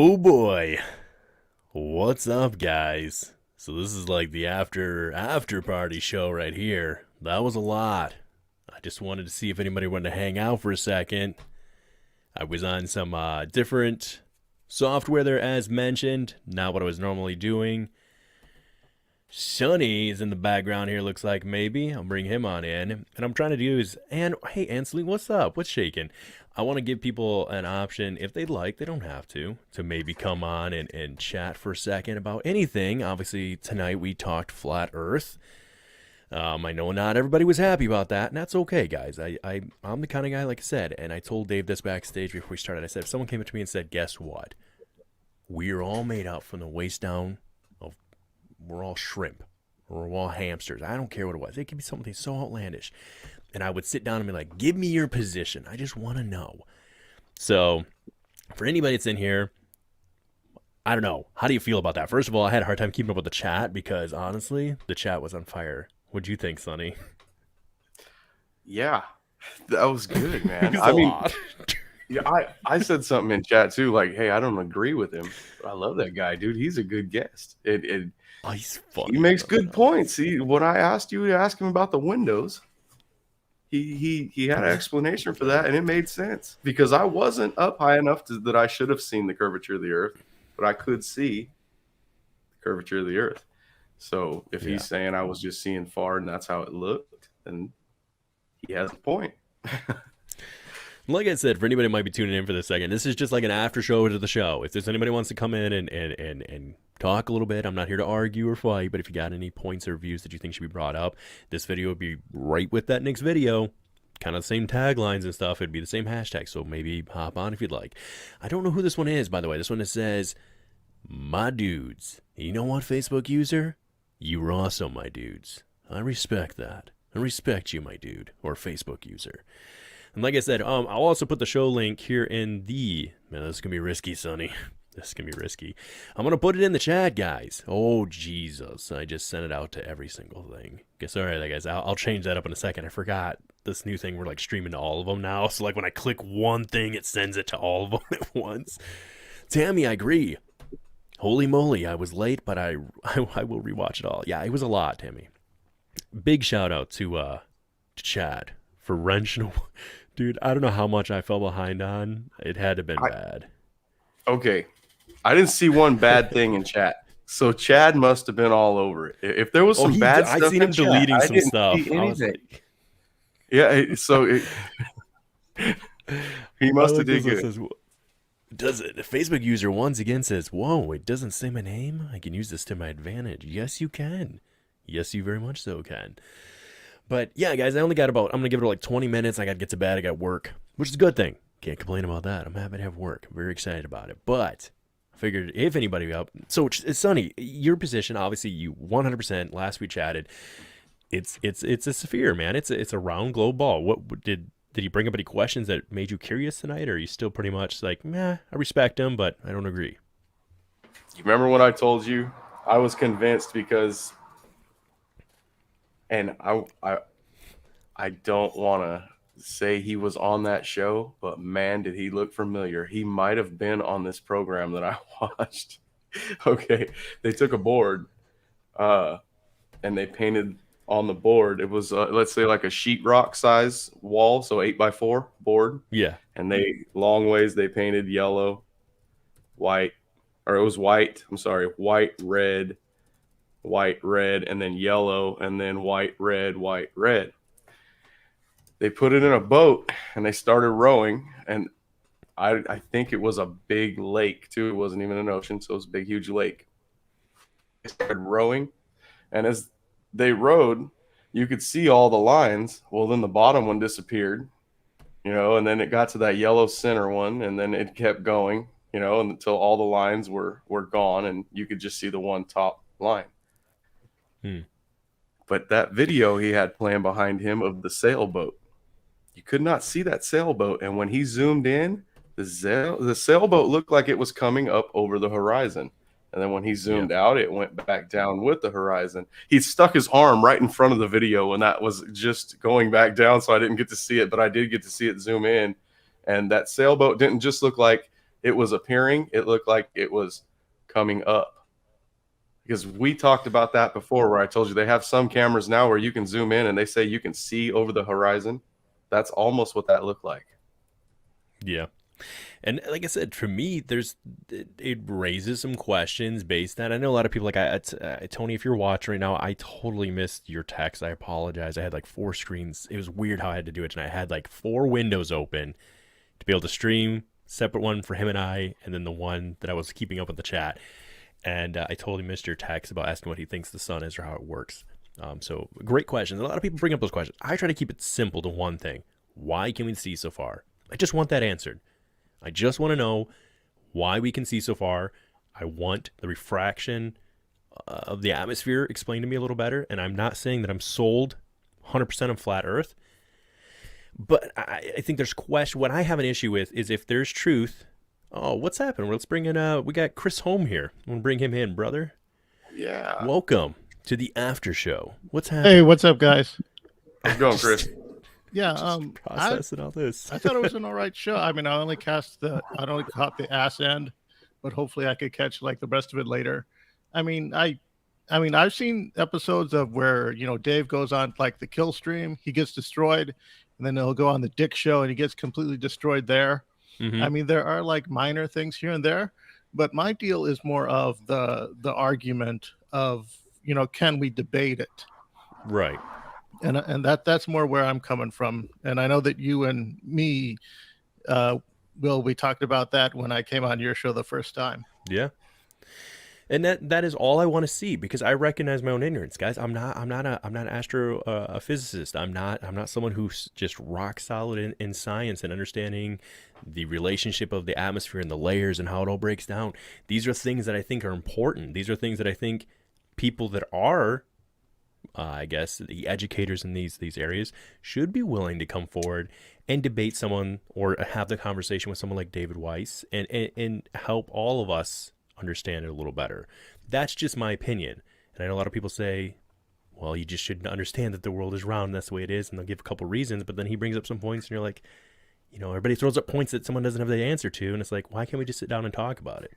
Oh boy. What's up, guys? So this is like the after party show right here. That was a lot. I just wanted to see if anybody wanted to hang out for a second. I was on some different software there as mentioned, not what I was normally doing. Sonny is in the background here, looks like maybe. I'll bring him on in. And I'm trying to do is, and hey, Ansley, what's up? What's shaking? I want to give people an option, if they'd like, they don't have to maybe come on and chat for a second about anything. Obviously, tonight we talked flat earth. I know not everybody was happy about that, and that's okay, guys. I'm the kind of guy, like I said, and I told Dave this backstage before we started. I said, if someone came up to me and said, guess what? We're all made up from the waist down. We're all shrimp. Or we're all hamsters. I don't care what it was. It could be something so outlandish. And I would sit down and be like, give me your position. I just want to know. So, for anybody that's in here, I don't know. How do you feel about that? First of all, I had a hard time keeping up with the chat because, honestly, the chat was on fire. What'd you think, Sonny? Yeah, that was good, man. I mean, yeah, I said something in chat too, like, hey, I don't agree with him. I love that guy, dude. He's a good guest. He's funny. He makes good points. When I asked you to ask him about the windows, he had an explanation for that, and it made sense because I wasn't up high enough that I should have seen the curvature of the Earth, but I could see the curvature of the Earth. So if he's saying I was just seeing far and that's how it looked, then he has a point. Like I said, for anybody who might be tuning in for this second, this is just like an after show to the show. If there's anybody who wants to come in and talk a little bit, I'm not here to argue or fight, but if you got any points or views that you think should be brought up, this video would be right with that next video. Kind of the same taglines and stuff. It'd be the same hashtag, so maybe hop on if you'd like. I don't know who this one is, by the way. This one that says, my dudes. You know what, Facebook user? You were also my dudes. I respect that. I respect you, my dude, or Facebook user. And like I said, I'll also put the show link here in the... Man, this is going to be risky, Sonny. This is going to be risky. I'm going to put it in the chat, guys. Oh, Jesus. I just sent it out to every single thing. Guess, all right, guys. I'll change that up in a second. I forgot this new thing. We're like streaming to all of them now. So like when I click one thing, it sends it to all of them at once. Tammy, I agree. Holy moly, I was late, but I will rewatch it all. Yeah, it was a lot, Tammy. Big shout out to Chad for wrenching. Dude, I don't know how much I fell behind on. It had to have been bad. Okay. I didn't see one bad thing in chat. So Chad must have been all over it. If there was some bad stuff, I seen him deleting some stuff. I was like, yeah, so he must have did good. Does it? The Facebook user once again says, whoa, it doesn't say my name? I can use this to my advantage. Yes, you can. Yes, you very much so can. But yeah, guys, I only got I'm going to give it like 20 minutes. I got to get to bed. I got work, which is a good thing. Can't complain about that. I'm happy to have work. I'm very excited about it. But I figured if anybody up, so Sonny, your position, obviously you 100%, last we chatted, it's a sphere, man. It's a round globe ball. What did he bring up any questions that made you curious tonight? Or are you still pretty much like, meh, I respect him, but I don't agree? You remember when I told you I was convinced because... And I don't want to say he was on that show, but man, did he look familiar. He might have been on this program that I watched. Okay, they took a board and they painted on the board. It was, let's say, like a sheetrock size wall, so 8x4 board. Yeah. And they, long ways, they painted yellow, white, or it was white. I'm sorry, white, red, and then yellow, and then white, red. They put it in a boat and they started rowing, and I think it was a big lake too. It wasn't even an ocean, so it was a big, huge lake. They started rowing, and as they rowed, you could see all the lines. Well, then the bottom one disappeared, and then it got to that yellow center one, and then it kept going, until all the lines were gone, and you could just see the one top line. But that video he had playing behind him of the sailboat, you could not see that sailboat. And when he zoomed in, the sailboat looked like it was coming up over the horizon. And then when he zoomed out, it went back down with the horizon. He stuck his arm right in front of the video when that was just going back down. So I didn't get to see it, but I did get to see it zoom in. And that sailboat didn't just look like it was appearing, it looked like it was coming up. Because we talked about that before, where I told you they have some cameras now where you can zoom in and they say you can see over the horizon. That's almost what that looked like. Yeah. And like I said, for me, it raises some questions based on. I know a lot of people Tony. If you're watching right now, I totally missed your text. I apologize. I had like 4 screens. It was weird how I had to do it tonight. I had like 4 windows open to be able to stream, separate one for him and I, and then the one that I was keeping up with the chat. And I totally missed your text about asking what he thinks the sun is or how it works. So great questions. A lot of people bring up those questions. I try to keep it simple to one thing: why can we see so far? I just want that answered. I just want to know why we can see so far. I want the refraction of the atmosphere explained to me a little better. And I'm not saying that I'm sold 100% on flat Earth, but I think there's question. What I have an issue with is if there's truth. Oh, what's happened? Let's bring in. We got Chris home here. I'm gonna bring him in, brother. Yeah. Welcome to the after show. What's happening? Hey, what's up, guys? How's it going, Chris? Yeah, processing all this. I thought it was an all right show. I mean, I only caught the ass end, but hopefully I could catch like the rest of it later. I mean, I've seen episodes of where, Dave goes on like the kill stream, he gets destroyed, and then he'll go on the Dick show and he gets completely destroyed there. Mm-hmm. I mean, there are like minor things here and there, but my deal is more of the argument of, can we debate it? Right. And that's more where I'm coming from. And I know that you and me, Will, we talked about that when I came on your show the first time. Yeah. And that is all I want to see, because I recognize my own ignorance, guys. I'm not an astrophysicist. I'm not someone who's just rock solid in science and understanding the relationship of the atmosphere and the layers and how it all breaks down. These are things that I think are important. These are things that I think people that are, I guess, the educators in these areas should be willing to come forward and debate someone or have the conversation with someone like David Weiss and help all of us understand it a little better. That's just my opinion. And I know a lot of people say, well, you just shouldn't understand that the world is round and that's the way it is, and they'll give a couple reasons, but then he brings up some points and you're like, everybody throws up points that someone doesn't have the answer to, and it's like, why can't we just sit down and talk about it?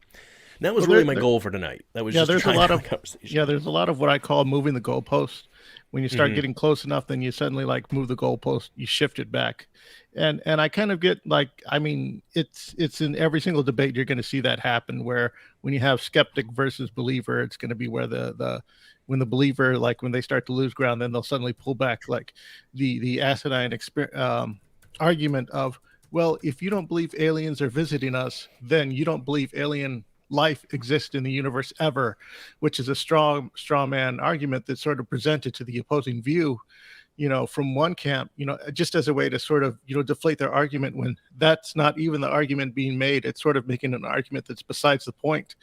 And that was really my goal for tonight. That was there's a lot of conversation. There's a lot of what I call moving the goalpost. When you start getting close enough, then you suddenly like move the goalpost, you shift it back. And I kind of get like, I mean, it's in every single debate you're going to see that happen, where when you have skeptic versus believer, it's going to be where when the believer, like when they start to lose ground, then they'll suddenly pull back, like the asinine argument of, well, if you don't believe aliens are visiting us, then you don't believe alien life exists in the universe ever, which is a straw man argument that's sort of presented to the opposing view, from one camp, just as a way to sort of, deflate their argument, when that's not even the argument being made. It's sort of making an argument that's besides the point.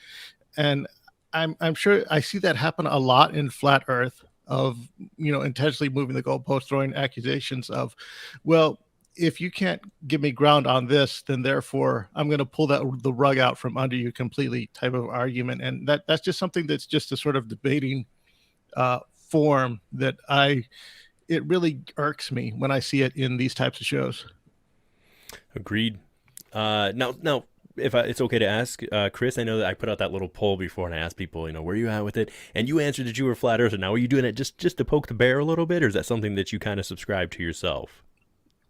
And I'm sure I see that happen a lot in flat Earth, of, intentionally moving the goalpost, throwing accusations of, well, if you can't give me ground on this, then therefore I'm going to pull the rug out from under you completely type of argument. And that's just something that's just a sort of debating form that it really irks me when I see it in these types of shows. Agreed. Now, if it's okay to ask, Chris, I know that I put out that little poll before and I asked people, where are you at with it? And you answered that you were flat earther. Now, are you doing it just to poke the bear a little bit, or is that something that you kind of subscribe to yourself?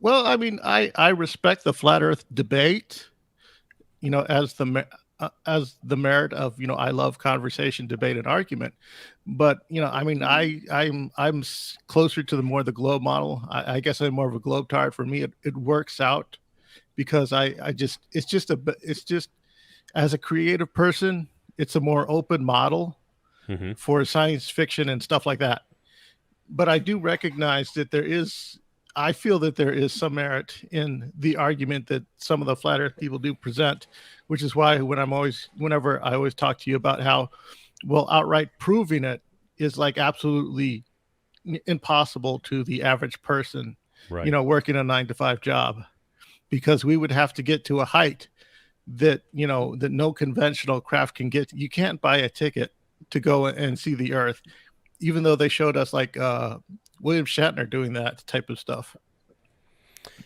Well, I mean, I respect the flat Earth debate, as the merit of, I love conversation, debate, and argument. But I mean, I'm closer to the globe model. I guess I'm more of a globe-tard. For me, it works out because it's just as a creative person, it's a more open model for science fiction and stuff like that. But I do recognize that I feel that there is some merit in the argument that some of the flat Earth people do present, which is why whenever I always talk to you about how, well, outright proving it is like absolutely impossible to the average person, right, working a 9-to-5 job, because we would have to get to a height that, that no conventional craft can get. You can't buy a ticket to go and see the Earth, even though they showed us like, William Shatner doing that type of stuff.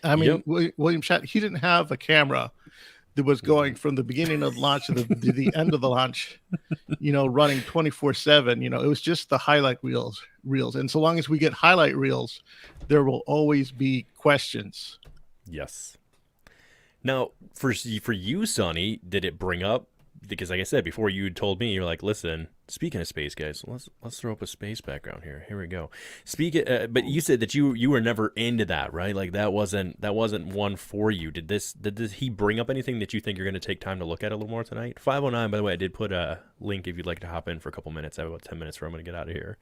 I mean, William Shatner, he didn't have a camera that was going from the beginning of the launch to the end of the launch, running 24/7. It was just the highlight reels. And so long as we get highlight reels, there will always be questions. Yes. Now, for you, Sonny, did it bring up? Because, like I said before, you told me you're like, listen. Speaking of space, guys, let's throw up a space background here. Here we go. But you said that you were never into that, right? Like that wasn't one for you. Did he bring up anything that you think you're going to take time to look at a little more tonight? 509, by the way, I did put a link if you'd like to hop in for a couple minutes. I have about 10 minutes where I'm going to get out of here.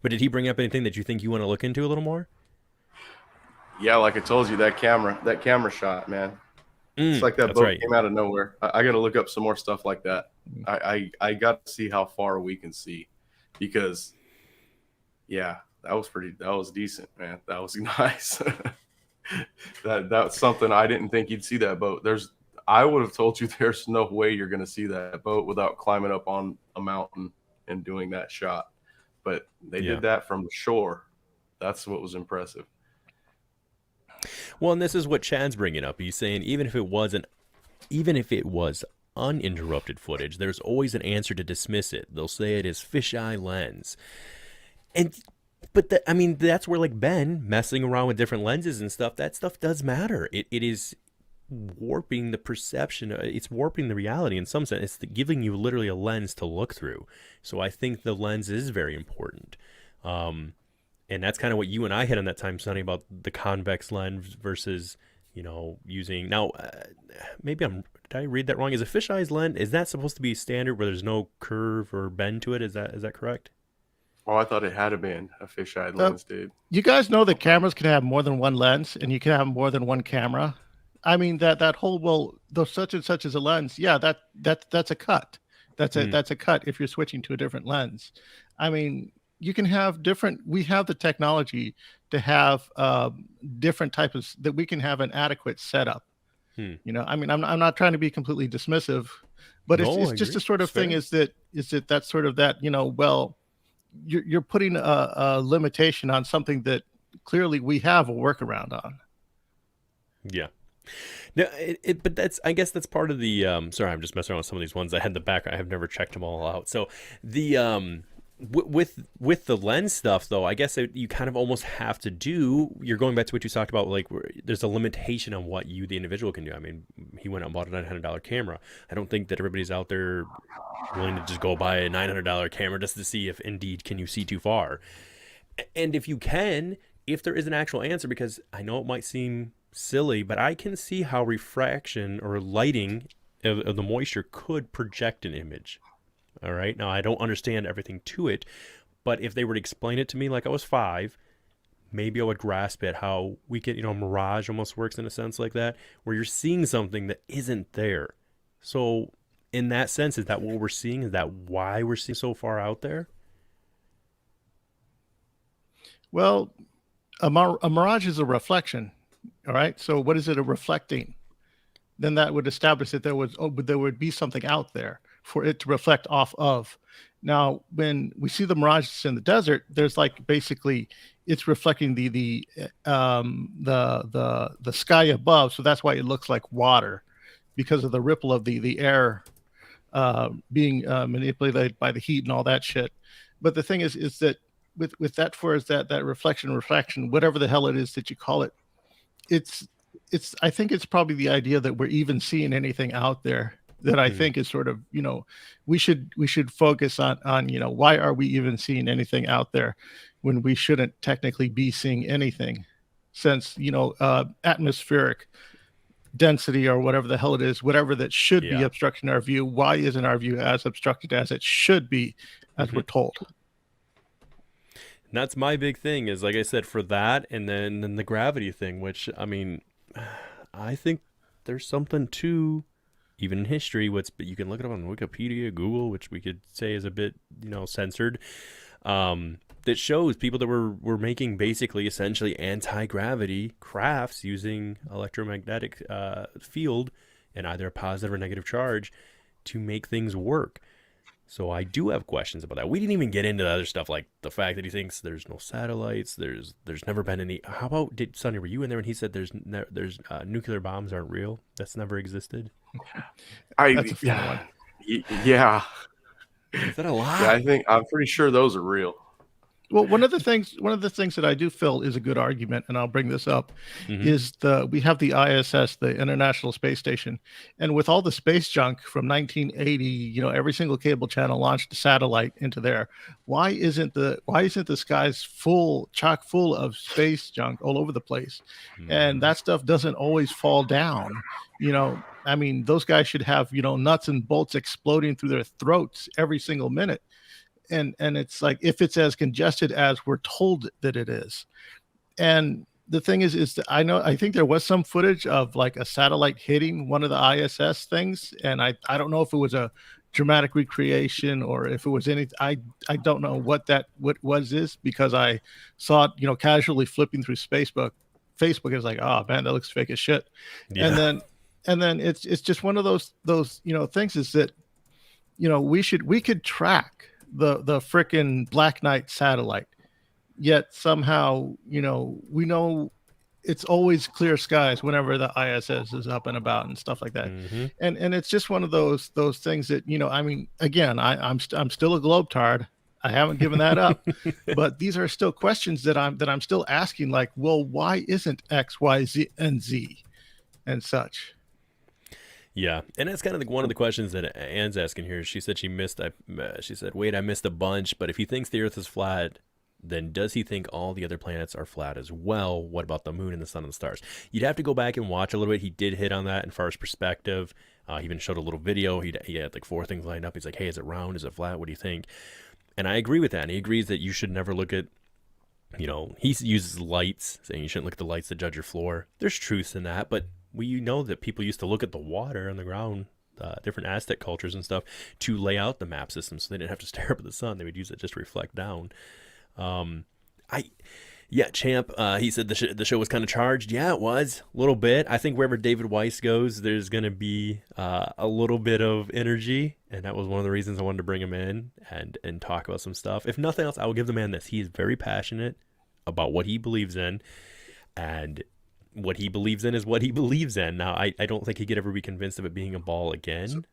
But did he bring up anything that you think you want to look into a little more? Yeah, like I told you, that camera shot, man. It's like that boat came out of nowhere. I got to look up some more stuff like that. I got to see how far we can see, because, yeah, that was decent, man. That was nice. That's something I didn't think you'd see that boat. I would have told you there's no way you're going to see that boat without climbing up on a mountain and doing that shot. But they did that from the shore. That's what was impressive. Well, and this is what Chad's bringing up. He's saying even if it was uninterrupted footage, there's always an answer to dismiss it. They'll say it is fisheye lens, but that's where, like, Ben messing around with different lenses and stuff. That stuff does matter. It is warping the perception. It's warping the reality in some sense. It's giving you literally a lens to look through. So I think the lens is very important. And that's kind of what you and I hit on that time, Sonny, about the convex lens versus, using. Now, did I read that wrong? Is a fisheye lens, is that supposed to be standard where there's no curve or bend to it? Is that correct? Oh, I thought it had been a fisheye lens, dude. You guys know that cameras can have more than one lens, and you can have more than one camera. I mean, that whole, though such and such is a lens, yeah, that's a cut. That's a cut if you're switching to a different lens. I mean, you can have we have the technology to have different types that we can have an adequate setup. I mean, I'm not trying to be completely dismissive, but it's just a sort of thing is that that's sort of that, well, you're putting a limitation on something that clearly we have a workaround on. Yeah. No, but I guess that's part of the, sorry, I'm just messing around with some of these ones. I had the back, I have never checked them all out. So the, with the lens stuff, though, I guess you kind of almost have to you're going back to what you talked about, like, there's a limitation on what you, the individual, can do. I mean, he went out and bought a $900 camera. I don't think that everybody's out there willing to just go buy a $900 camera just to see if indeed can you see too far. And if you can, if there is an actual answer, because I know it might seem silly, but I can see how refraction or lighting of the moisture could project an image. All right. Now, I don't understand everything to it, but if they were to explain it to me like I was 5, maybe I would grasp it, how we get, Mirage almost works in a sense like that, where you're seeing something that isn't there. So in that sense, is that what we're seeing? Is that why we're seeing so far out there? Well, a mirage is a reflection. All right. So what is it reflecting? Then that would establish that there would be something out there for it to reflect off of. Now, when we see the mirages in the desert, there's like basically it's reflecting the sky above, so that's why it looks like water, because of the ripple of the air being manipulated by the heat and all that shit. But the thing is that with that, for is that reflection, whatever the hell it is that you call it, it's I think it's probably the idea that we're even seeing anything out there that I think is sort of, we should focus on, why are we even seeing anything out there when we shouldn't technically be seeing anything, since, atmospheric density or whatever the hell it is, whatever that should be obstructing our view. Why isn't our view as obstructed as it should be, as we're told? And that's my big thing is, like I said, for that, and then the gravity thing, which, I mean, I think there's something to, even in history, but you can look it up on Wikipedia, Google, which we could say is a bit, censored, that shows people that were making basically essentially anti-gravity crafts using electromagnetic field and either a positive or negative charge to make things work. So I do have questions about that. We didn't even get into the other stuff, like the fact that he thinks there's no satellites. There's never been any. How about Sonny? Were you in there when he said there's nuclear bombs aren't real? That's never existed. That's a fun one. Yeah. Is that a lie? Yeah, I'm pretty sure those are real. Well, one of the things that I do feel is a good argument, and I'll bring this up, is we have the ISS, the International Space Station, and with all the space junk from 1980, every single cable channel launched a satellite into there. Why isn't the skies chock full of space junk all over the place? And that stuff doesn't always fall down. I mean, those guys should have nuts and bolts exploding through their throats every single minute. And it's like, if it's as congested as we're told that it is. And the thing is that I think there was some footage of like a satellite hitting one of the ISS things. And I don't know if it was a dramatic recreation or if it was anything. I don't know what was because I saw it, casually flipping through Facebook. It's like, oh man, that looks fake as shit. Yeah. And then it's just one of those things is that, we could track the frickin' Black Knight satellite, yet somehow we know it's always clear skies whenever the ISS is up and about and stuff like that. And it's just one of those things that I mean, again, I'm still a globetard. I haven't given that up, but these are still questions that I'm still asking, like, well, why isn't X, Y, Z, and Z and such? Yeah, and that's kind of one of the questions that Anne's asking here. She said she said, wait, I missed a bunch, but if he thinks the Earth is flat, then does he think all the other planets are flat as well? What about the moon and the sun and the stars? You'd have to go back and watch a little bit. He did hit on that in far as perspective. He even showed a little video. He had like 4 things lined up. He's like, hey, is it round? Is it flat? What do you think? And I agree with that. And he agrees that you should never look at, he uses lights, saying you shouldn't look at the lights to judge your floor. There's truth in that, but we know that people used to look at the water on the ground, different Aztec cultures and stuff, to lay out the map system so they didn't have to stare up at the sun. They would use it just to reflect down. Champ, he said the show was kind of charged. Yeah, it was a little bit. I think wherever David Weiss goes, there's going to be a little bit of energy, and that was one of the reasons I wanted to bring him in and talk about some stuff. If nothing else, I will give the man this. He is very passionate about what he believes in, and what he believes in is what he believes in. Now, I don't think he could ever be convinced of it being a ball again.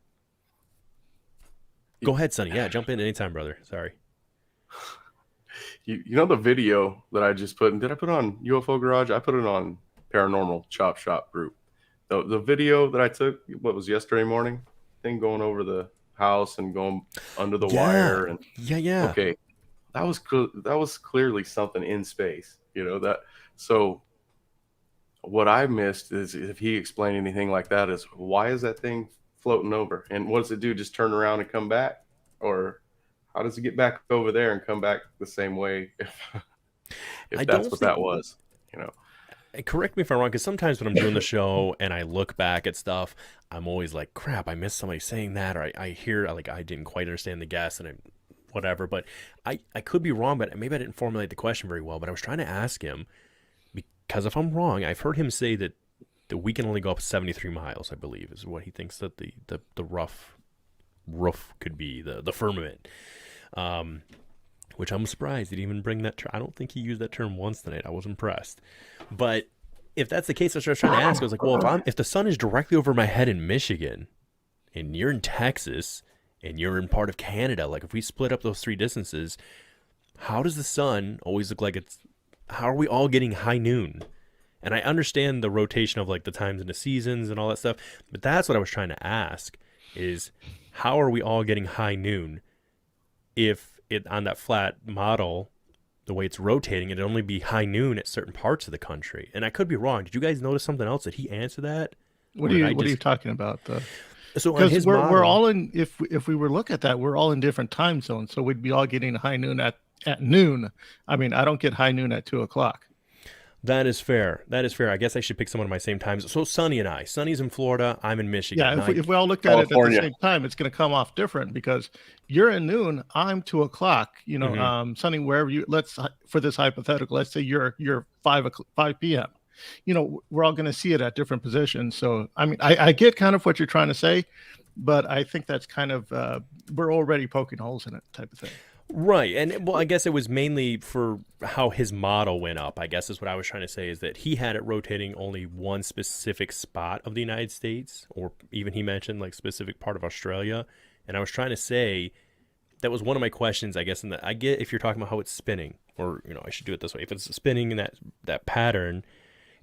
Go ahead, Sonny. Yeah, jump in anytime, brother. Sorry. You know the video that I just put in? Did I put it on UFO Garage? I put it on Paranormal Chop Shop group. The video that I took, what was yesterday morning? Thing going over the house and going under the wire. And yeah. Okay, that was clearly something in space. That. So what I missed is if he explained anything like that, is why is that thing floating over? And what does it do? Just turn around and come back? Or how does it get back over there and come back the same way if that's what that was? And correct me if I'm wrong, because sometimes when I'm doing the show and I look back at stuff, I'm always like, crap, I missed somebody saying that, or I hear, like, I didn't quite understand the guess and whatever. But I could be wrong, but maybe I didn't formulate the question very well. But I was trying to ask him, because if I'm wrong, I've heard him say that we can only go up 73 miles, I believe, is what he thinks that the rough roof could be, the firmament. Which I'm surprised he didn't even bring that term. I don't think he used that term once tonight. I was impressed. But if that's the case, that's what I was trying to ask. I was like, well, if the sun is directly over my head in Michigan, and you're in Texas, and you're in part of Canada, like if we split up those 3 distances, how does the sun always look like how are we all getting high noon? And I understand the rotation of like the times and the seasons and all that stuff, but that's what I was trying to ask is how are we all getting high noon if it on that flat model, the way it's rotating, it'd only be high noon at certain parts of the country. And I could be wrong. Did you guys notice something else? Did he answer that? What are you talking about? So on his model, we're all in, if we were to look at that, we're all in different time zones. So we'd be all getting high noon at noon. I mean, I don't get high noon at 2:00. That is fair. I guess I should pick someone of my same times. So Sonny and I. Sonny's in Florida. I'm in Michigan. Yeah, if we all looked at it at the same time, it's going to come off different because you're in noon. I'm 2:00. Sonny, wherever for this hypothetical, let's say you're 5 p.m. We're all going to see it at different positions. So I mean, I get kind of what you're trying to say, but I think that's kind of we're already poking holes in it type of thing. Right. And well, I guess it was mainly for how his model went up, I guess is what I was trying to say, is that he had it rotating only one specific spot of the United States, or even he mentioned like specific part of Australia. And I was trying to say that was one of my questions, I guess, in that I get if you're talking about how it's spinning, or, I should do it this way. If it's spinning in that pattern,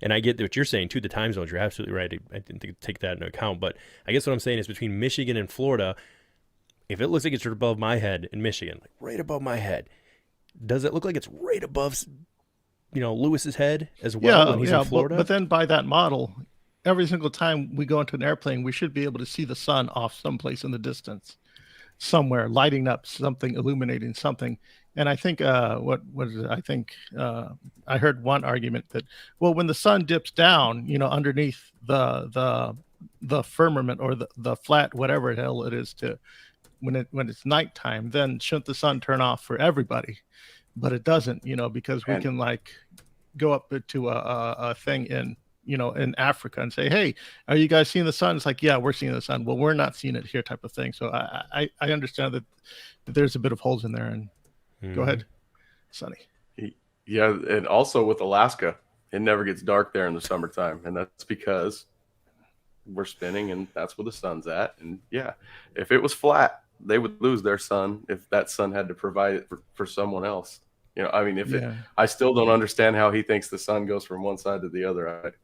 and I get what you're saying too, the time zones, you're absolutely right. I didn't take that into account. But I guess what I'm saying is between Michigan and Florida, if it looks like it's right above my head in Michigan, like right above my head, does it look like it's right above, Lewis's head as well when he's in Florida? But then by that model, every single time we go into an airplane, we should be able to see the sun off someplace in the distance, somewhere lighting up something, illuminating something. And I think what was it? I think I heard one argument that, well, when the sun dips down, underneath the firmament or the flat, whatever the hell it is, to when it's nighttime, then shouldn't the sun turn off for everybody? But it doesn't, because we can like go up to a thing in Africa and say, hey, are you guys seeing the sun? It's like, yeah, we're seeing the sun. Well, we're not seeing it here, type of thing. So I understand that there's a bit of holes in there. And go ahead, Sonny. Yeah, and also with Alaska, it never gets dark there in the summertime, and that's because we're spinning, and that's where the sun's at. And yeah, if it was flat, they would lose their sun if that sun had to provide it for someone else. I still don't understand how he thinks the sun goes from one side to the other.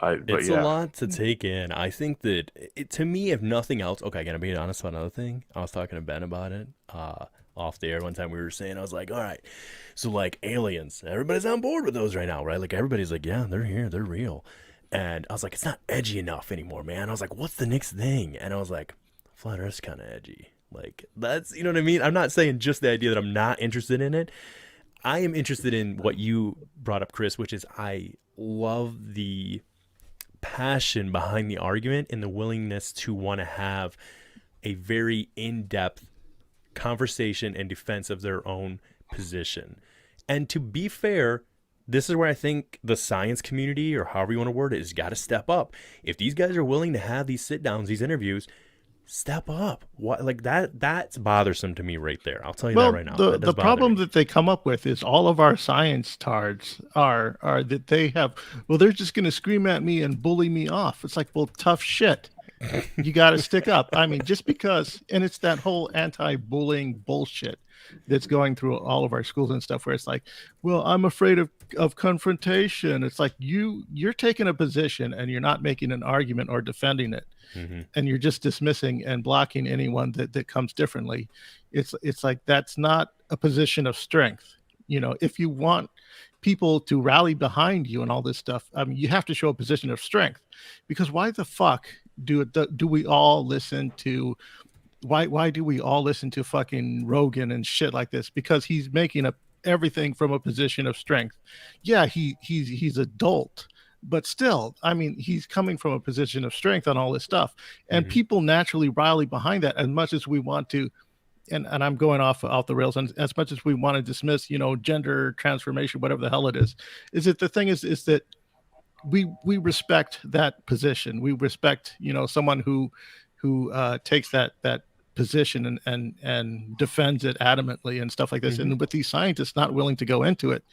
It's a lot to take in. I think that to me, if nothing else, okay, gonna be honest about another thing. I was talking to Ben about it off the air one time. We were saying, I was like, all right, so like aliens, everybody's on board with those right now, right? Like everybody's like, yeah, they're here, they're real. And I was like, it's not edgy enough anymore, man. I was like, what's the next thing? And I was like, flat Earth's kind of edgy. Like, that's, you know what I mean? I'm not saying just the idea that I'm not interested in it. I am interested in what you brought up, Chris, which is I love the passion behind the argument and the willingness to want to have a very in-depth conversation and defense of their own position. And to be fair, this is where I think the science community, or however you want to word it, has got to step up. If these guys are willing to have these sit downs, these interviews, step up. What, like that's bothersome to me right there. I'll tell you that right now. The problem that they come up with is all of our science tards are that they have, well, they're just going to scream at me and bully me off. It's like, well, tough shit. You got to stick up. I mean, just because, and it's that whole anti-bullying bullshit that's going through all of our schools and stuff, where it's like, well, I'm afraid of confrontation. It's like you're taking a position and you're not making an argument or defending it. Mm-hmm. And you're just dismissing and blocking anyone that comes differently. It's like, that's not a position of strength. If you want people to rally behind you and all this stuff, I mean, you have to show a position of strength, because why the fuck do we all listen to why do we all listen to fucking Rogan and shit like this? Because he's making everything from a position of strength. Yeah, he's adult, but still, I mean, he's coming from a position of strength on all this stuff, and mm-hmm. people naturally rally behind that. As much as we want to, and I'm going off the rails, and as much as we want to dismiss, gender transformation, whatever the hell it is that the thing is that we respect that position. We respect, someone who takes that position and defends it adamantly and stuff like this. Mm-hmm. And with these scientists not willing to go into it,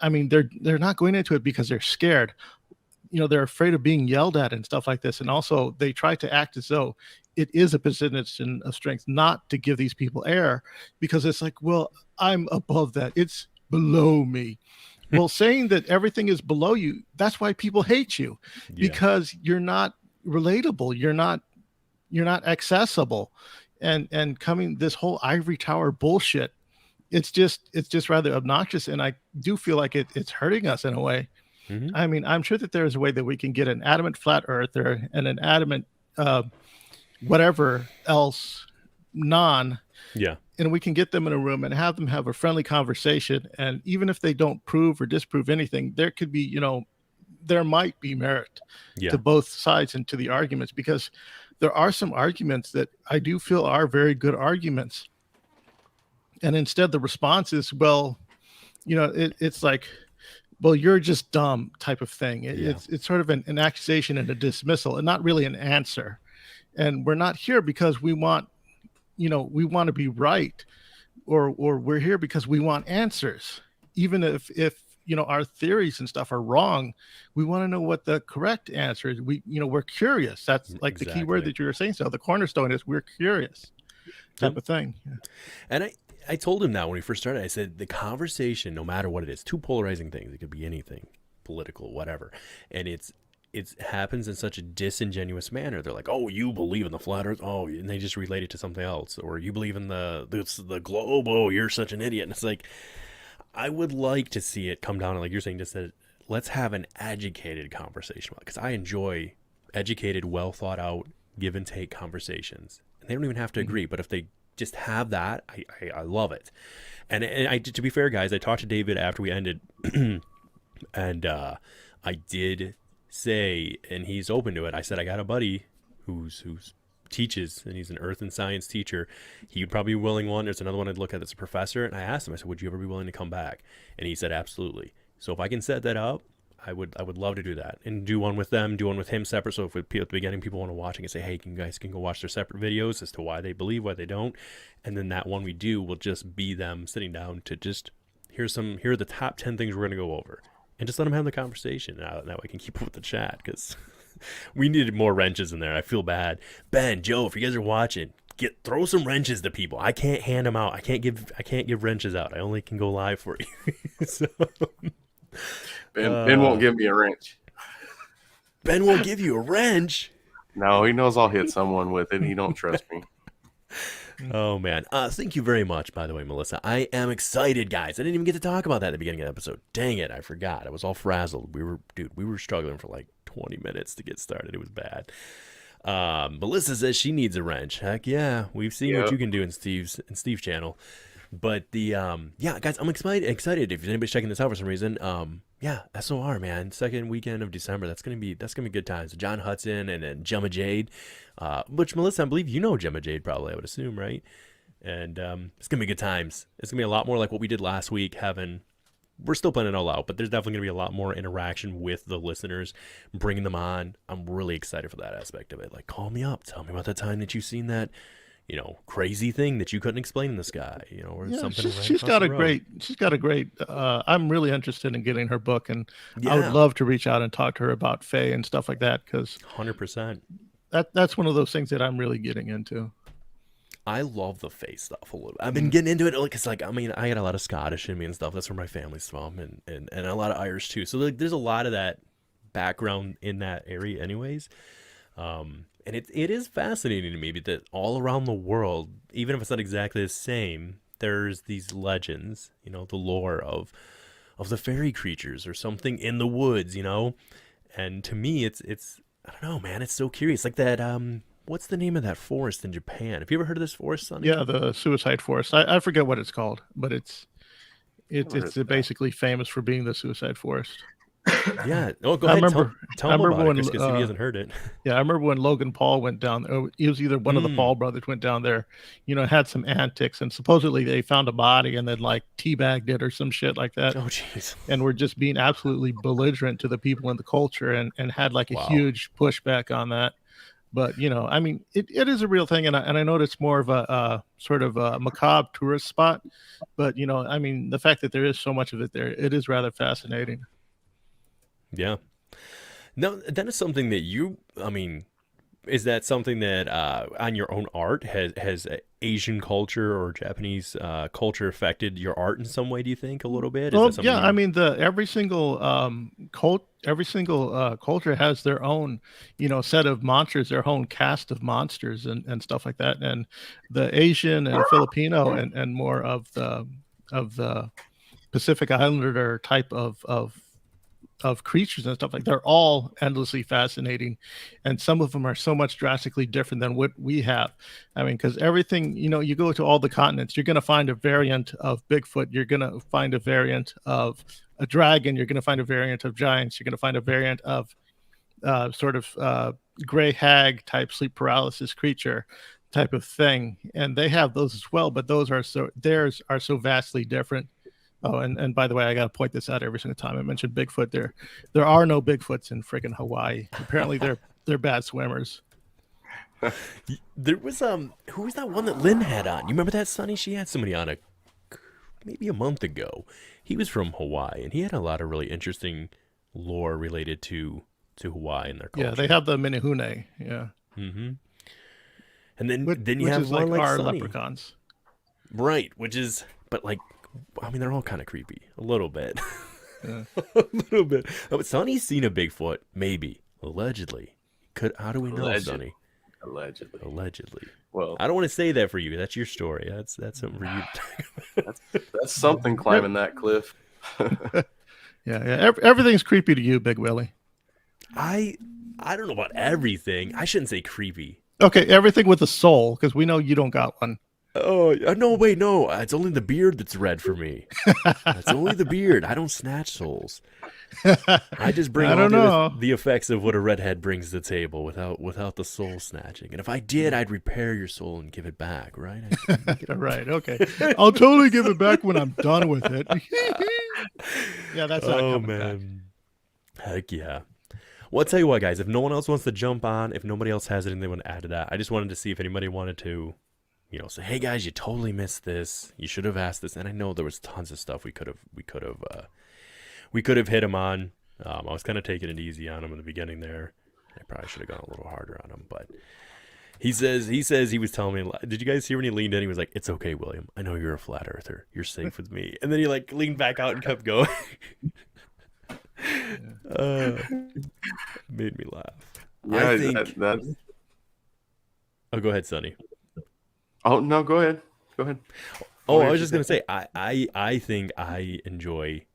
I mean, they're not going into it because they're scared. They're afraid of being yelled at and stuff like this. And also they try to act as though it is a position of strength, not to give these people air, because it's like, well, I'm above that. It's below me. Well, saying that everything is below you, that's why people hate you, because you're not relatable. You're not accessible, and coming this whole ivory tower bullshit. It's just rather obnoxious. And I do feel like it's hurting us in a way. Mm-hmm. I mean, I'm sure that there's a way that we can get an adamant flat earther and an adamant, whatever else and we can get them in a room and have them have a friendly conversation. And even if they don't prove or disprove anything, there could be, there might be merit to both sides and to the arguments, because there are some arguments that I do feel are very good arguments. And instead the response is, well, it's like, well, you're just dumb type of thing. It's sort of an accusation and a dismissal, and not really an answer. and we're not here because we want, we want to be right, or we're here because we want answers. Even if our theories and stuff are wrong, we want to know what the correct answer is. We're curious. That's like the key word Exactly. that you were saying. So the cornerstone is we're curious, type of thing. Yeah. And I told him that when we first started. I said the conversation, no matter what it is, two polarizing things. It could be anything, political, whatever, and it happens in such a disingenuous manner. They're like, "Oh, you believe in the flat Earth? Oh," and they just relate it to something else. Or you believe in the globe? Oh, you're such an idiot. And it's like, I would like to see it come down to, like you're saying, just that let's have an educated conversation, because I enjoy educated, well thought out, give and take conversations. And they don't even have to agree, but if they just have that, I love it. And to be fair, guys, I talked to David after we ended, and I did say, and he's open to it. I said I got a buddy who's teaches, and he's an earth and science teacher. He would probably be willing one. There's another one I'd look at that's a professor, and I asked him, I said, would you ever be willing to come back? And he said absolutely. So if I can set that up, I would love to do that, and do one with them, do one with him separate. So if at the beginning people want to watch, I can say, hey, you guys can go watch their separate videos as to why they believe, why they don't, and then that one we do will just be them sitting down to just here are the top 10 things we're going to go over, and just let them have the conversation. Now I can keep up with the chat, because we needed more wrenches in there. I feel bad. Ben, Joe, if you guys are watching, throw some wrenches to people. I can't hand them out. I can't give wrenches out. I only can go live for you. So Ben won't give me a wrench. Ben won't give you a wrench. No, he knows I'll hit someone with it. He don't trust me. Oh man. Thank you very much, by the way, Melissa. I am excited, guys. I didn't even get to talk about that at the beginning of the episode. Dang it, I forgot. I was all frazzled. We were struggling for like 20 minutes to get started. It was bad. Melissa says she needs a wrench. Heck yeah. We've seen what you can do in Steve's channel. But yeah, guys, I'm excited. If anybody's checking this out for some reason, yeah, SOR, man, second weekend of December. That's gonna be good times. John Hudson and then Gemma Jade, which, Melissa, I believe you know Gemma Jade, probably, I would assume, right? And it's gonna be good times. It's gonna be a lot more like what we did last week. We're still planning it all out, but there's definitely gonna be a lot more interaction with the listeners, bringing them on. I'm really excited for that aspect of it. Like, call me up, tell me about the time that you've seen that, crazy thing that you couldn't explain in the sky, or something. She's got a great, I'm really interested in getting her book, and I would love to reach out and talk to her about Faye and stuff like that, because 100%. That's one of those things that I'm really getting into. I love the Faye stuff a little. I've been getting into it, because I got a lot of Scottish in me and stuff. That's where my family's from, and a lot of Irish too. So there's a lot of that background in that area anyways. And it is fascinating to me that all around the world, even if it's not exactly the same, there's these legends, the lore of the fairy creatures or something in the woods, And to me, it's I don't know, man, it's so curious. Like that, what's the name of that forest in Japan? Have you ever heard of this forest, Sonny? Yeah, the Suicide Forest. I forget what it's called, but it's basically famous for being the Suicide Forest. Yeah. Oh, go ahead. Tell him about it, because if he hasn't heard it. Yeah, I remember when Logan Paul went down. It was either one of the Paul brothers went down there. Had some antics, and supposedly they found a body and then like teabagged it or some shit like that. Oh, jeez. And were just being absolutely belligerent to the people in the culture, and had like a huge pushback on that. But it is a real thing, and I know it's more of a sort of a macabre tourist spot. But the fact that there is so much of it there, it is rather fascinating. Yeah. Now, that is something that is that something that on your own art has Asian culture or Japanese culture affected your art in some way, do you think, a little bit? Well, yeah, every single culture has their own, set of monsters, their own cast of monsters and stuff like that. And the Asian and Filipino and more of the Pacific Islander type of creatures and stuff, like they're all endlessly fascinating, and some of them are so much drastically different than what we have. Because everything, you go to all the continents, you're going to find a variant of Bigfoot, you're going to find a variant of a dragon, you're going to find a variant of giants, you're going to find a variant of sort of gray hag type sleep paralysis creature type of thing, and they have those as well, but theirs are so vastly different. Oh, and by the way, I got to point this out every single time I mention Bigfoot. There are no Bigfoots in friggin' Hawaii. Apparently, they're bad swimmers. There was who was that one that Lynn had on? You remember that, Sonny? She had somebody on maybe a month ago. He was from Hawaii, and he had a lot of really interesting lore related to Hawaii and their culture. Yeah, they have the Minihune. Yeah. Mm-hmm. And then Which you have is one like our Sonny. leprechauns. Right, which is, but like, I mean, they're all kind of creepy, a little bit, Yeah. a little bit. Oh, but Sonny's seen a Bigfoot, maybe, allegedly. How do we know, Sonny? Allegedly. Allegedly. Well, I don't want to say that for you. That's your story. That's something for you. To talk about. that's something climbing that cliff. Yeah. Everything's creepy to you, Big Willie. I don't know about everything. I shouldn't say creepy. Okay, everything with a soul, because we know you don't got one. Oh no! Wait, no. It's only the beard that's red for me. It's only the beard. I don't snatch souls. I just bring I don't know. the effects of what a redhead brings to the table without the soul snatching. And if I did, I'd repair your soul and give it back, right? Right, okay. I'll totally give it back when I'm done with it. Yeah, that's not Oh coming back. man, heck yeah. Well, I'll tell you what, guys. If no one else wants to jump on, if nobody else has anything they want to add to that, I just wanted to see if anybody wanted to, say, hey guys, you totally missed this. You should have asked this. And I know there was tons of stuff we could have hit him on. I was kind of taking it easy on him in the beginning there. I probably should have gone a little harder on him, but he says he was telling me. Did you guys hear when he leaned in? He was like, "It's okay, William. I know you're a flat earther. You're safe with me." And then he like leaned back out and kept going. Made me laugh. Yeah, I think. that's. Oh, go ahead, Sonny. Oh no, go ahead. Go ahead. Oh, What I did was you just gonna say, I think I enjoy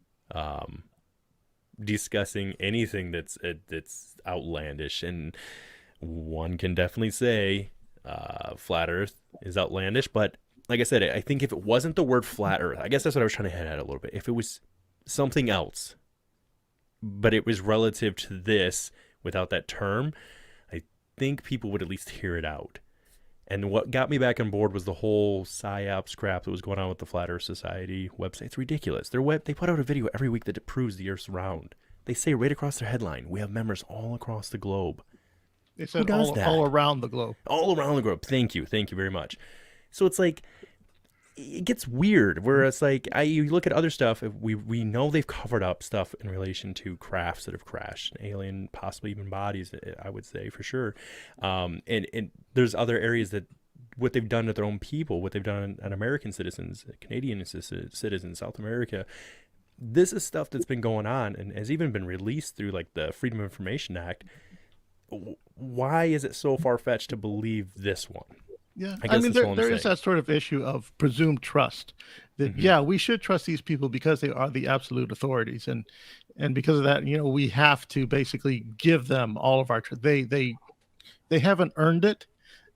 discussing anything that's outlandish, and one can definitely say flat Earth is outlandish. But like I said, I think if it wasn't the word flat Earth, I guess that's what I was trying to head at a little bit. If it was something else, but it was relative to this without that term, I think people would at least hear it out. And what got me back on board was the whole psyops crap that was going on with the Flat Earth Society website. It's ridiculous. They put out a video every week that proves the Earth's round. They say right across their headline, we have members all across the globe. They said does that? all around the globe. All around the globe. Thank you very much. So it's like, it gets weird where it's like, you look at other stuff, we know they've covered up stuff in relation to crafts that have crashed, alien, possibly even bodies, I would say for sure. And there's other areas that what they've done to their own people, what they've done on American citizens, Canadian citizens, South America. This is stuff that's been going on and has even been released through like the Freedom of Information Act. Why is it so far-fetched to believe this one? Yeah, I mean, there is that sort of issue of presumed trust. That yeah, we should trust these people because they are the absolute authorities, and because of that, we have to basically give them all of our trust. They haven't earned it,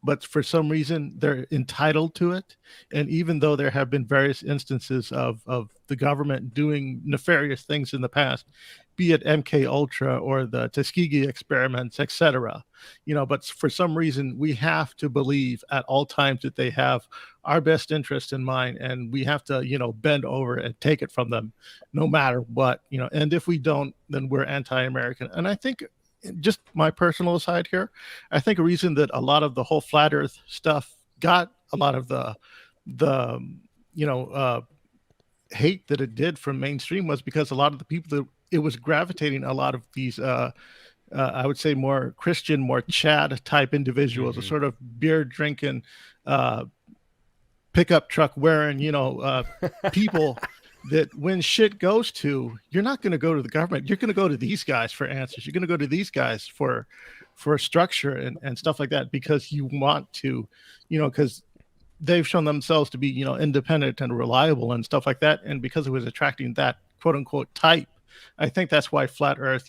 but for some reason they're entitled to it. And even though there have been various instances of the government doing nefarious things in the past, be it MK Ultra or the Tuskegee experiments, etc., but for some reason we have to believe at all times that they have our best interest in mind, and we have to, bend over and take it from them, no matter what, And if we don't, then we're anti-American. And I think, just my personal aside here, I think a reason that a lot of the whole flat Earth stuff got a lot of the hate that it did from mainstream was because a lot of the people that it was gravitating a lot of these I would say more Christian, more Chad type individuals, a sort of beer drinking, pickup truck wearing, people that when shit goes to, you're not going to go to the government. You're going to go to these guys for answers. You're going to go to these guys for structure and stuff like that, because you want to, because they've shown themselves to be, independent and reliable and stuff like that. And because it was attracting that quote unquote type, I think that's why flat Earth,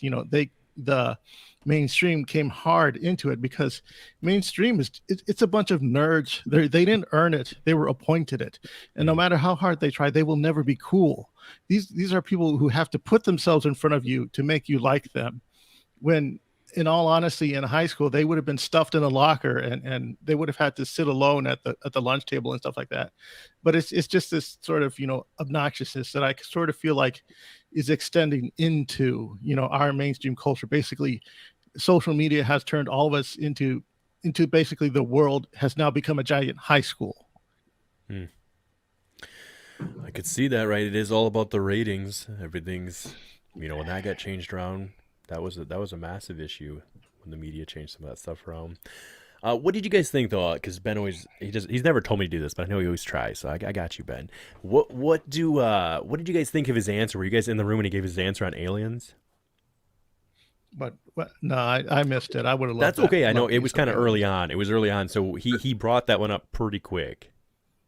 the mainstream came hard into it, because mainstream it's a bunch of nerds. They didn't earn it. They were appointed it. And no matter how hard they try, they will never be cool. These are people who have to put themselves in front of you to make you like them. When in all honesty, in high school, they would have been stuffed in a locker and they would have had to sit alone at the lunch table and stuff like that. But it's just this sort of, obnoxiousness that I sort of feel like is extending into, our mainstream culture. Basically, social media has turned all of us into into basically the world has now become a giant high school. I could see that, right? It is all about the ratings. Everything's, when that got changed around, that was a massive issue when the media changed some of that stuff around. What did you guys think though? Because Ben he's never told me to do this, but I know he always tries. So I got you, Ben. What did you guys think of his answer? Were you guys in the room when he gave his answer on aliens? But no, I missed it. I would have loved That's that. okay. I know Loved it was kind of something. early on. It was early on, so he brought that one up pretty quick.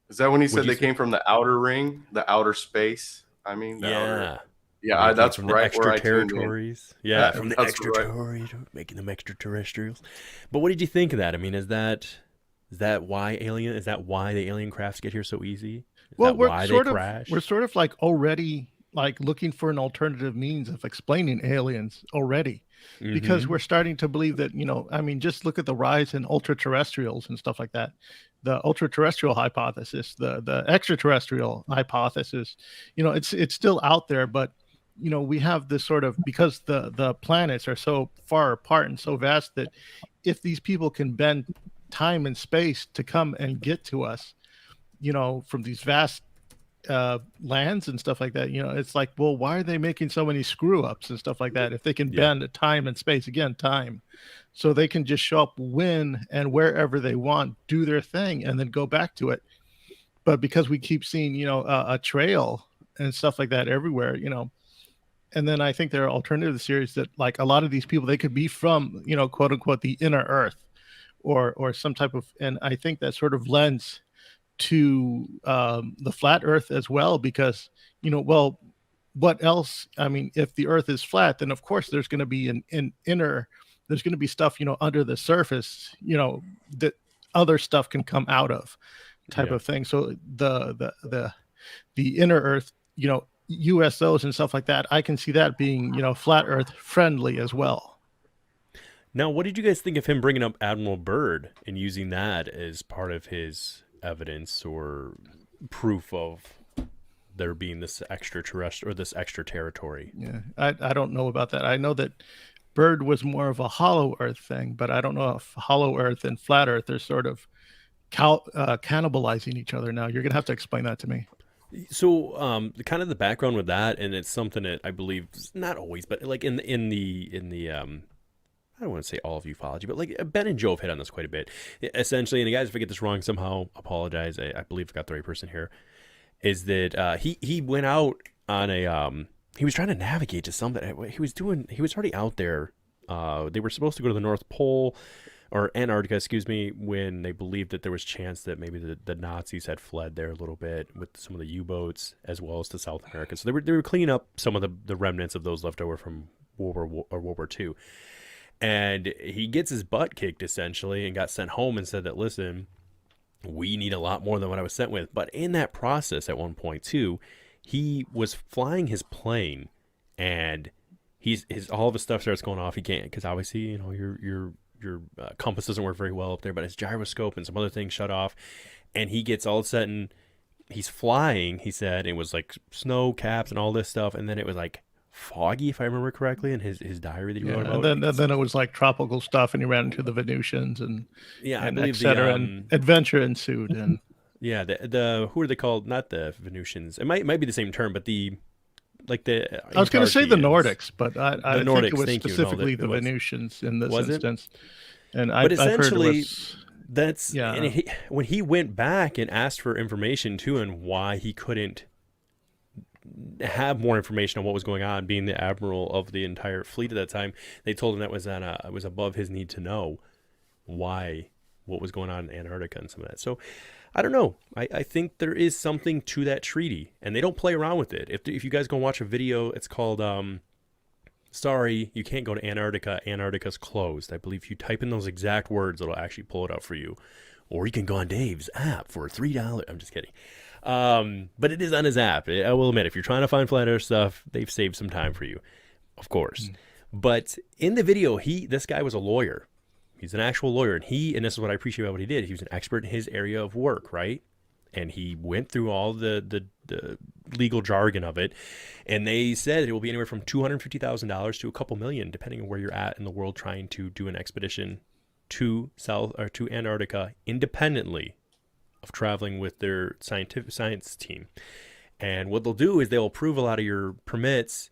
Is that when he said What'd you they came from the outer ring, the outer space? I mean, the outer. Yeah, Yeah, that's from the right where I tuned in. extraterritorials. Yeah, from the That's right. extraterritorial, making them extraterrestrials. But what did you think of that? I mean, is that why the alien crafts get here so easy? Is Well, that why they crash? we're sort of like already like looking for an alternative means of explaining aliens already, because Mhm. we're starting to believe that, I mean, just look at the rise in ultra terrestrials and stuff like that. The ultra terrestrial hypothesis, the extraterrestrial hypothesis, it's still out there, but we have this sort of, because the planets are so far apart and so vast, that if these people can bend time and space to come and get to us, from these vast lands and stuff like that, it's like, well, why are they making so many screw ups and stuff like that if they can Yeah. bend time and space, again, time, so they can just show up when and wherever they want, do their thing, and then go back to it. But because we keep seeing, a trail and stuff like that everywhere, and then I think there are alternative theories that, like, a lot of these people, they could be from, quote unquote, the inner earth, or some type of, and I think that sort of lends to the flat earth as well, because, well, what else? I mean, if the earth is flat, then of course there's going to be an inner, there's going to be stuff, under the surface, that other stuff can come out of, type Yeah. of thing. So the inner earth, USOs and stuff like that, I can see that being, flat earth friendly as well. Now, what did you guys think of him bringing up Admiral Byrd and using that as part of his evidence or proof of there being this extraterrestrial or this extra territory? Yeah, I don't know about that. I know that Bird was more of a hollow earth thing, but I don't know if hollow earth and flat earth are sort of cannibalizing each other now. You're gonna have to explain that to me. So, kind of the background with that, and it's something that I believe not always, but like in the I don't want to say all of ufology, but like Ben and Joe have hit on this quite a bit. Essentially, and guys, if I get this wrong, somehow apologize. I believe I got the right person here. Is that he went out on a he was trying to navigate to something. He was already out there. They were supposed to go to the North Pole or Antarctica, excuse me, when they believed that there was chance that maybe the Nazis had fled there a little bit with some of the U-boats as well as to South America. So they were cleaning up some of the remnants of those left over from World War II. And he gets his butt kicked essentially and got sent home and said that, listen, we need a lot more than what I was sent with. But in that process at one point too, he was flying his plane and all of his stuff starts going off. He can't, because obviously, your compass doesn't work very well up there, but his gyroscope and some other things shut off, and he gets all of a sudden, he's flying, he said, it was like snow caps and all this stuff, and then it was like foggy, if I remember correctly, in his diary that he wrote about. And then it was like tropical stuff, and he ran into the Venusians, and I and believe etc. And adventure ensued. And yeah, the who are they called? Not the Venusians. It might be the same term, but the I was going to say the Antarctians. Nordics, but I Nordics, think it was thank you. No, specifically the it was. Venusians in this Was it? instance. And But I've heard it essentially, was, that's yeah. and when he went back and asked for information too, and why he couldn't have more information on what was going on, being the admiral of the entire fleet at that time, they told him that it was above his need to know what was going on in Antarctica and some of that. So I don't know. I think there is something to that treaty, and they don't play around with it. If you guys go watch a video, it's called sorry, you can't go to Antarctica. Antarctica's closed. I believe if you type in those exact words, it'll actually pull it up for you. Or you can go on Dave's app for $3. I'm just kidding. But it is on his app. I will admit, if you're trying to find flat earth stuff, they've saved some time for you, of course. But in the video, this guy was a lawyer. He's an actual lawyer, and this is what I appreciate about what he did. He was an expert in his area of work, right? And he went through all the legal jargon of it, and they said it will be anywhere from $250,000 to a couple million, depending on where you're at in the world trying to do an expedition to Antarctica independently of traveling with their science team. And what they'll do is they'll approve a lot of your permits,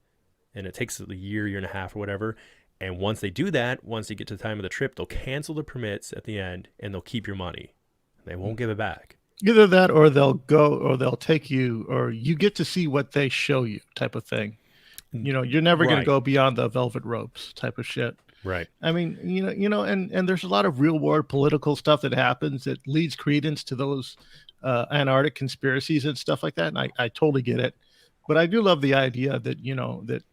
and it takes a year and a half or whatever. And once they do that, once you get to the time of the trip, they'll cancel the permits at the end, and they'll keep your money. They won't give it back. Either that, or they'll take you, or you get to see what they show you, type of thing. You're never going to go beyond the velvet ropes type of shit. Right. I mean, and there's a lot of real world political stuff that happens that leads credence to those Antarctic conspiracies and stuff like that. And I totally get it. But I do love the idea that,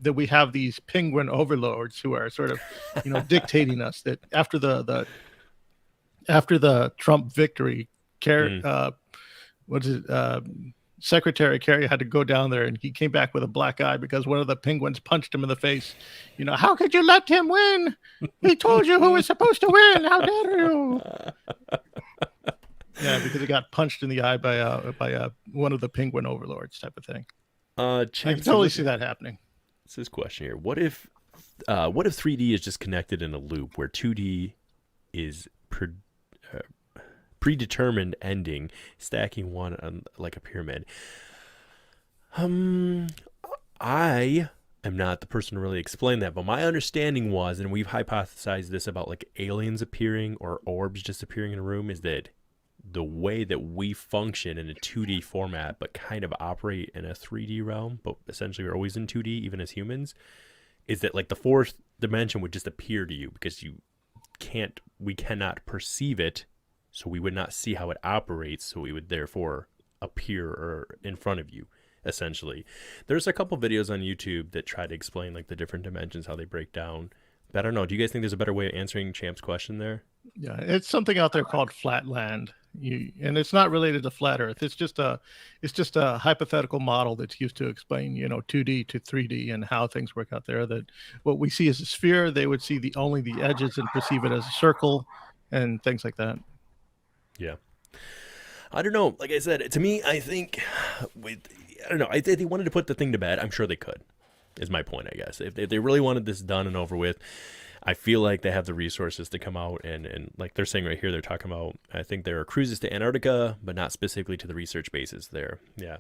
that we have these penguin overlords who are sort of, dictating us, that after the Trump victory, Secretary Kerry had to go down there, and he came back with a black eye because one of the penguins punched him in the face. How could you let him win? He told you who was supposed to win. How dare you? Yeah, because he got punched in the eye by one of the penguin overlords, type of thing. I can totally see that happening. It's this question here: What if 3D is just connected in a loop where 2D is predetermined ending, stacking one on like a pyramid? I am not the person to really explain that, but my understanding was, and we've hypothesized this about like aliens appearing or orbs just appearing in a room, is that the way that we function in a 2D format but kind of operate in a 3D realm, but essentially we're always in 2D even as humans, is that like the fourth dimension would just appear to you because we cannot perceive it. So we would not see how it operates, so it would therefore appear or in front of you, essentially. There's a couple videos on YouTube that try to explain like the different dimensions, how they break down. But I don't know. Do you guys think there's a better way of answering Champ's question there? Yeah, it's something out there called flatland. And it's not related to flat Earth. It's just a hypothetical model that's used to explain, 2D to 3D and how things work out there. That what we see as a sphere, they would see only the edges and perceive it as a circle and things like that. Yeah. I don't know. Like I said, to me, I think I don't know. If they wanted to put the thing to bed, I'm sure they could, is my point, I guess. If they really wanted this done and over with, I feel like they have the resources to come out and like they're saying right here, they're talking about, I think there are cruises to Antarctica, but not specifically to the research bases there. Yeah.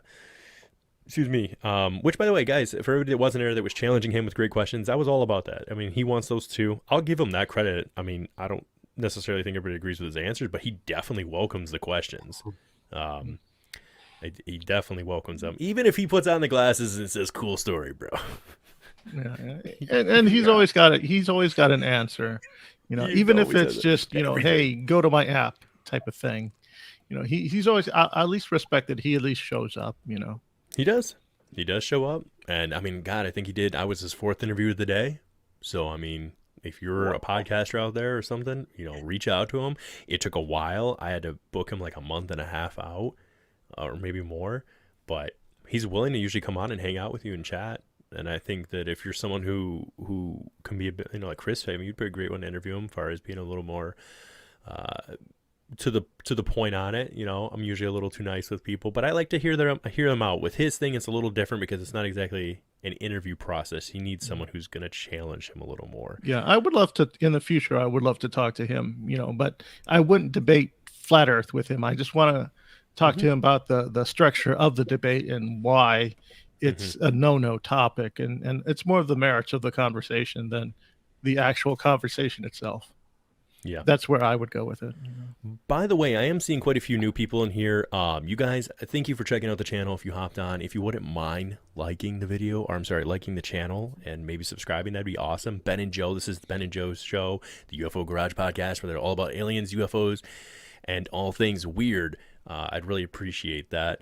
Excuse me. Which, by the way, guys, for everybody that wasn't there that was challenging him with great questions, I was all about that. I mean, he wants those too. I'll give him that credit. I mean, I don't necessarily think everybody agrees with his answers, but he definitely welcomes the questions. He definitely welcomes them, even if he puts on the glasses and says "cool story, bro." Yeah. And he's always got it. He's always got an answer, even if it's just hey, go to my app type of thing. He's always, I at least respect that he at least shows up. He does show up, and I mean, God, I think he did. I was his fourth interview of the day, so I mean, if you're a podcaster out there or something, reach out to him. It took a while. I had to book him like a month and a half out, or maybe more, but he's willing to usually come on and hang out with you and chat. And I think that if you're someone who can be a bit, like Chris, I mean, you'd be a great one to interview him as far as being a little more to the point on it. I'm usually a little too nice with people, but I like to hear them out. With his thing, it's a little different because it's not exactly an interview process. He needs someone who's going to challenge him a little more. Yeah, I would love to, in the future, I would love to talk to him, but I wouldn't debate flat Earth with him. I just want to talk to him about the structure of the debate and why it's a no topic. And it's more of the merits of the conversation than the actual conversation itself. Yeah, that's where I would go with it. By the way, I am seeing quite a few new people in here. You guys, thank you for checking out the channel. If you hopped on, if you wouldn't mind liking the video, or I'm sorry, liking the channel and maybe subscribing, that'd be awesome. Ben and Joe, this is Ben and Joe's show, the UFO Garage podcast, where they're all about aliens, UFOs, and all things weird. I'd really appreciate that.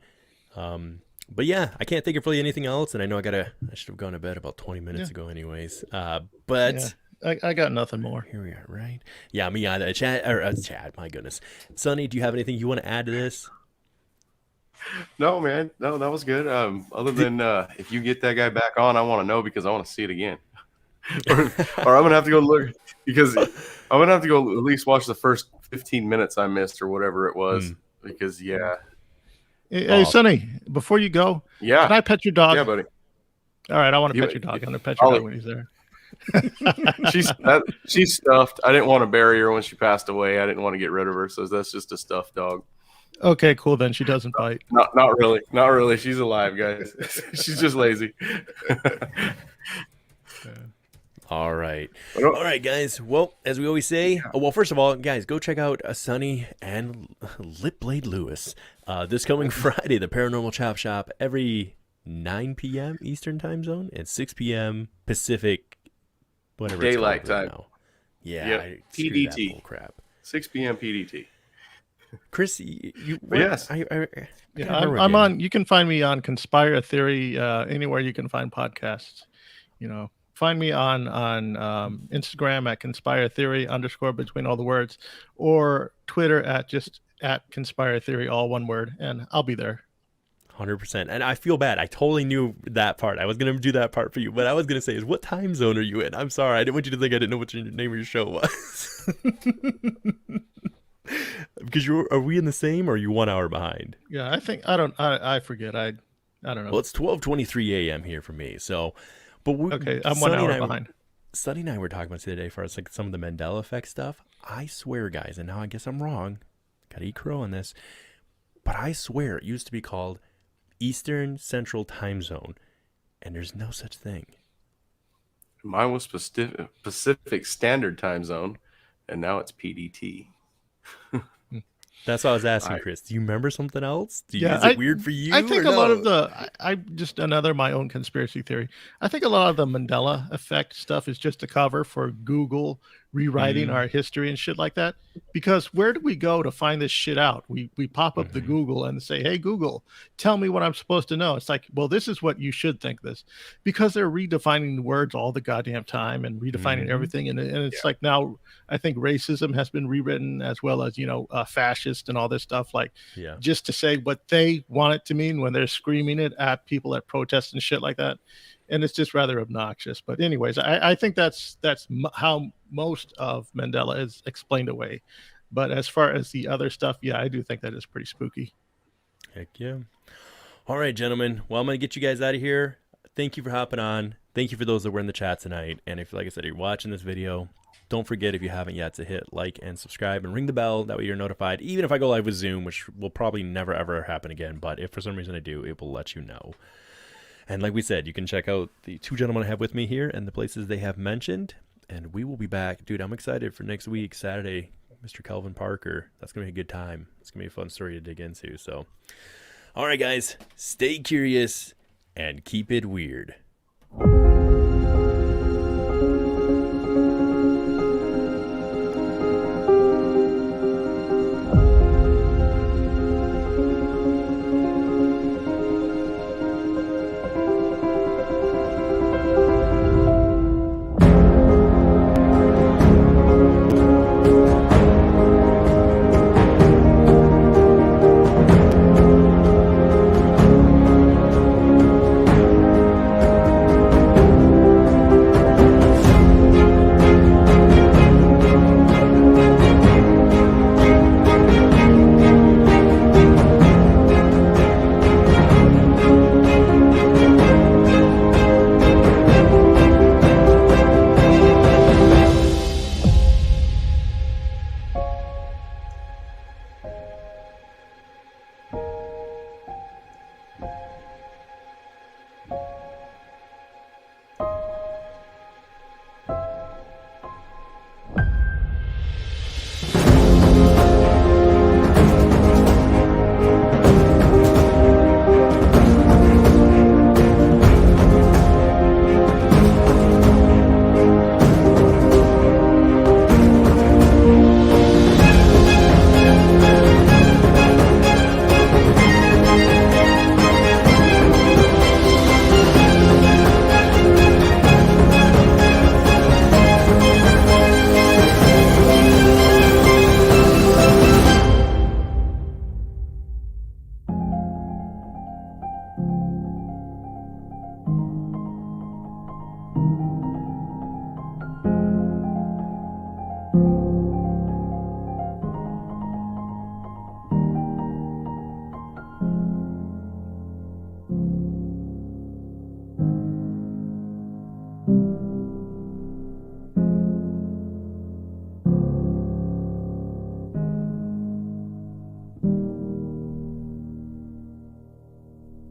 But yeah, I can't think of really anything else, and I know I should have gone to bed about 20 minutes ago anyways. But... Yeah. I got nothing more. Here we are, right? Yeah, me either. Chad, my goodness. Sonny, do you have anything you want to add to this? No, man. No, that was good. Other than if you get that guy back on, I want to know because I want to see it again. or I'm going to have to go look because I'm going to have to go at least watch the first 15 minutes I missed or whatever it was because, yeah. Hey, Sonny, before you go, can I pet your dog? Yeah, buddy. All right, I want to pet your dog. I'm going to pet your dog when he's there. She's stuffed. I didn't want to bury her when she passed away. I didn't want to get rid of her, so that's just a stuffed dog. Okay, cool. Then she doesn't bite. Not really. She's alive, guys. She's just lazy. All right, guys. Well, as we always say, well, first of all, guys, go check out Sonny and Lip Blade Lewis this coming Friday, the Paranormal Chop Shop, every 9 p.m. Eastern Time Zone and 6 p.m. Pacific, whatever Daylight it's called time. right now. Yeah, Yep. PDT. Bull crap. 6 p.m. PDT. Chris, you Yes. I'm on. You can find me on Conspire Theory anywhere you can find podcasts. Find me on Instagram at Conspire Theory _ between all the words, or Twitter at Conspire Theory, all one word, and I'll be there. 100%. And I feel bad. I totally knew that part. I was going to do that part for you. What I was going to say is, what time zone are you in? I'm sorry. I didn't want you to think I didn't know what your name of your show was. Because are we in the same, or are you 1 hour behind? Yeah, I forget. I don't know. Well, it's 12:23 a.m. here for me. So, okay, I'm 1 hour behind. Sonny and I were talking about today for us, like some of the Mandela effect stuff. I swear, guys, and now I guess I'm wrong. Gotta eat crow on this. But I swear it used to be called Eastern Central Time Zone, and there's no such thing. Mine was Pacific Standard Time Zone, and now it's PDT. That's what I was asking, Chris. Do you remember something else? Is it weird for you? I think a lot of I just my own conspiracy theory. I think a lot of the Mandela effect stuff is just a cover for Google rewriting our history and shit like that. Because where do we go to find this shit out? We pop up the Google and say, "Hey Google, tell me what I'm supposed to know." It's like, well, this is what you should think this, because they're redefining the words all the goddamn time and redefining everything, and it's like now I think racism has been rewritten, as well as fascist and all this stuff, like just to say what they want it to mean when they're screaming it at people at protests and shit like that. And it's just rather obnoxious. But anyways, I think that's how most of Mandela is explained away. But as far as the other stuff, yeah, I do think that is pretty spooky. Heck yeah. All right, gentlemen. Well, I'm going to get you guys out of here. Thank you for hopping on. Thank you for those that were in the chat tonight. And if, like I said, you're watching this video, don't forget, if you haven't yet, to hit like and subscribe and ring the bell. That way you're notified. Even if I go live with Zoom, which will probably never, ever happen again. But if for some reason I do, it will let you know. And like we said, you can check out the two gentlemen I have with me here and the places they have mentioned. And we will be back. Dude, I'm excited for next week, Saturday, Mr. Kelvin Parker. That's going to be a good time. It's going to be a fun story to dig into. So, all right, guys, stay curious and keep it weird.